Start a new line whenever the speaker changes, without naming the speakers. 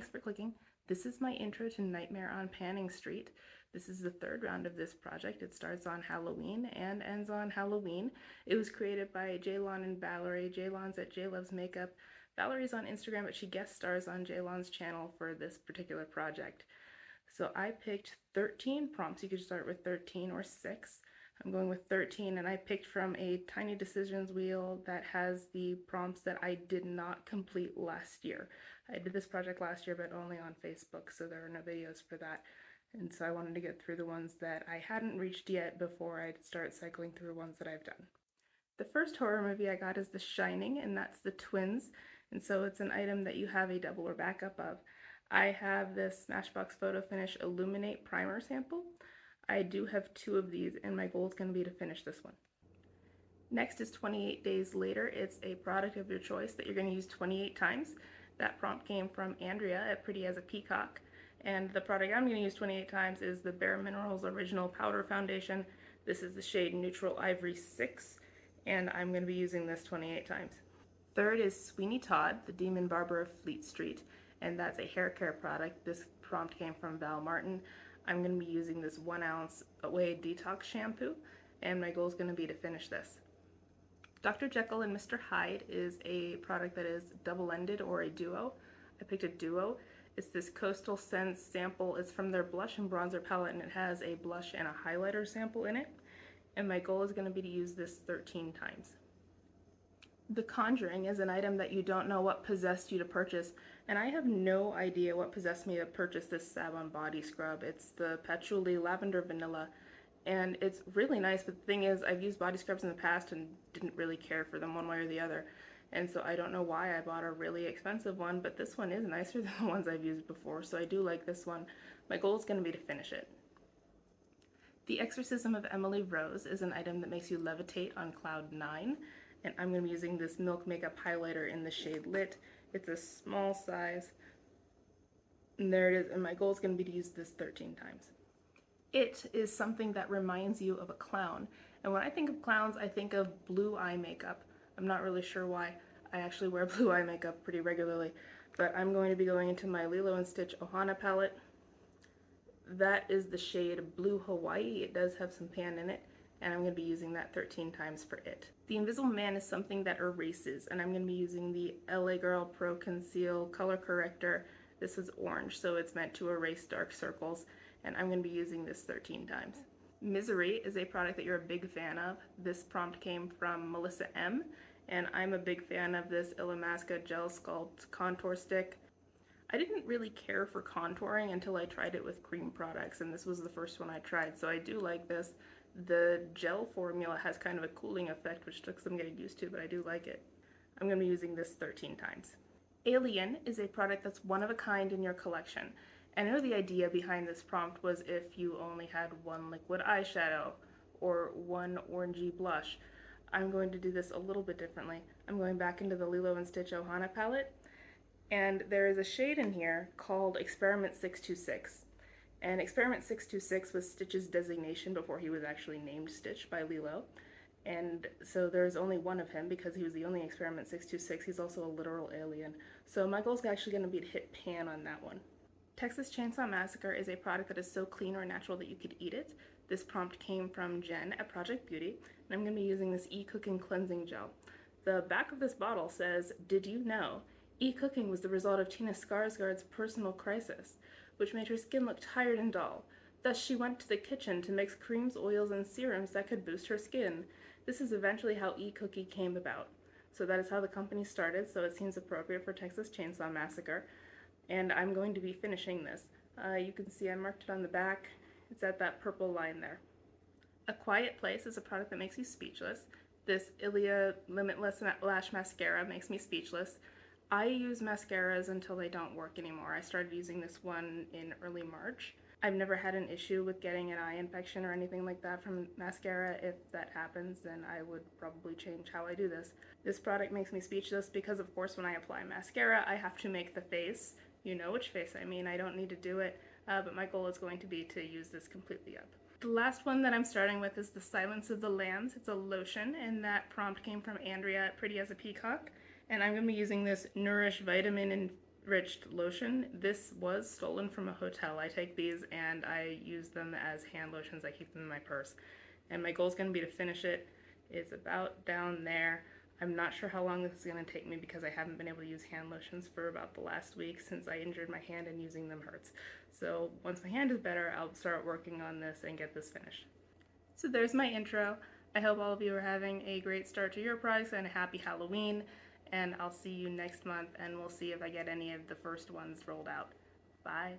Thanks for clicking. This is my intro to Nightmare on Panning Street. This is the third round of this project. It starts on Halloween and ends on Halloween. It was created by Ceylan and Valerie. Ceylan's at Loves Makeup. Valerie's on Instagram, but she guest stars on Ceylan's channel for this particular project. So I picked 13 prompts. You could start with 13 or 6. I'm going with 13, and I picked from a tiny decisions wheel that has the prompts that I did not complete last year. I did this project last year, but only on Facebook, so there are no videos for that. And so I wanted to get through the ones that I hadn't reached yet before I'd start cycling through ones that I've done. The first horror movie I got is The Shining, and that's the twins. And so it's an item that you have a double or backup of. I have this Smashbox Photo Finish Illuminate Primer sample. I do have 2 of these, and my goal is going to be to finish this one. Next is 28 Days Later. It's a product of your choice that you're going to use 28 times. That prompt came from Andrea at Pretty as a Peacock. And the product I'm going to use 28 times is the Bare Minerals Original Powder Foundation. This is the shade Neutral Ivory 6, and I'm going to be using this 28 times. Third is Sweeney Todd, the Demon Barber of Fleet Street, and that's a hair care product. This prompt came from Val Martin. I'm going to be using this 1 ounce Away Detox shampoo, and my goal is going to be to finish this. Dr. Jekyll and Mr. Hyde is a product that is double-ended or a duo. I picked a duo. It's this Coastal Scents sample. It's from their blush and bronzer palette, and it has a blush and a highlighter sample in it. And my goal is going to be to use this 13 times. The Conjuring is an item that you don't know what possessed you to purchase, and I have no idea what possessed me to purchase this Savon body scrub. It's the Patchouli Lavender Vanilla, and it's really nice, but the thing is, I've used body scrubs in the past and didn't really care for them one way or the other, and so I don't know why I bought a really expensive one, but this one is nicer than the ones I've used before, so I do like this one. My goal is going to be to finish it. The Exorcism of Emily Rose is an item that makes you levitate on cloud 9. And I'm going to be using this Milk Makeup Highlighter in the shade Lit. It's a small size. And there it is, and my goal is going to be to use this 13 times. It is something that reminds you of a clown. And when I think of clowns, I think of blue eye makeup. I'm not really sure why. I actually wear blue eye makeup pretty regularly. But I'm going to be going into my Lilo & Stitch Ohana palette. That is the shade Blue Hawaii. It does have some pan in it, and I'm going to be using that 13 times for it. The Invisible Man is something that erases, and I'm going to be using the LA Girl Pro Conceal Color Corrector. This is orange, so it's meant to erase dark circles, and I'm going to be using this 13 times. Misery is a product that you're a big fan of. This prompt came from Melissa M, and I'm a big fan of this Illamasqua Gel Sculpt Contour Stick. I didn't really care for contouring until I tried it with cream products, and this was the first one I tried, so I do like this. The gel formula has kind of a cooling effect, which took some getting used to, but I do like it. I'm going to be using this 13 times. Alien is a product that's one of a kind in your collection. And I know the idea behind this prompt was if you only had 1 liquid eyeshadow or 1 orangey blush. I'm going to do this a little bit differently. I'm going back into the Lilo & Stitch Ohana palette, and there is a shade in here called Experiment 626. And Experiment 626 was Stitch's designation before he was actually named Stitch by Lilo. And so there's only one of him because he was the only Experiment 626. He's also a literal alien. So my goal is actually going to be to hit pan on that one. Texas Chainsaw Massacre is a product that is so clean or natural that you could eat it. This prompt came from Jen at Project Beauty, and I'm going to be using this E-Cooking Cleansing Gel. The back of this bottle says, "Did you know? E-cooking was the result of Tina Skarsgård's personal crisis, which made her skin look tired and dull. Thus she went to the kitchen to mix creams, oils, and serums that could boost her skin. This is eventually how E-Cookie came about." So that is how the company started, so it seems appropriate for Texas Chainsaw Massacre. And I'm going to be finishing this. You can see I marked it on the back. It's at that purple line there. A Quiet Place is a product that makes you speechless. This Ilia Limitless Lash Mascara makes me speechless. I use mascaras until they don't work anymore. I started using this one in early March. I've never had an issue with getting an eye infection or anything like that from mascara. If that happens, then I would probably change how I do this. This product makes me speechless because, of course, when I apply mascara, I have to make the face. You know which face I mean. I don't need to do it, but my goal is going to be to use this completely up. The last one that I'm starting with is the Silence of the Lambs. It's a lotion, and that prompt came from Andrea at Pretty as a Peacock. And I'm going to be using this Nourish Vitamin enriched lotion. This was stolen from a hotel. I take these and I use them as hand lotions. I keep them in my purse. And my goal is going to be to finish it. It's about down there. I'm not sure how long this is going to take me because I haven't been able to use hand lotions for about the last week since I injured my hand and using them hurts. So once my hand is better, I'll start working on this and get this finished. So there's my intro. I hope all of you are having a great start to your projects and a happy Halloween. And I'll see you next month and we'll see if I get any of the first ones rolled out. Bye.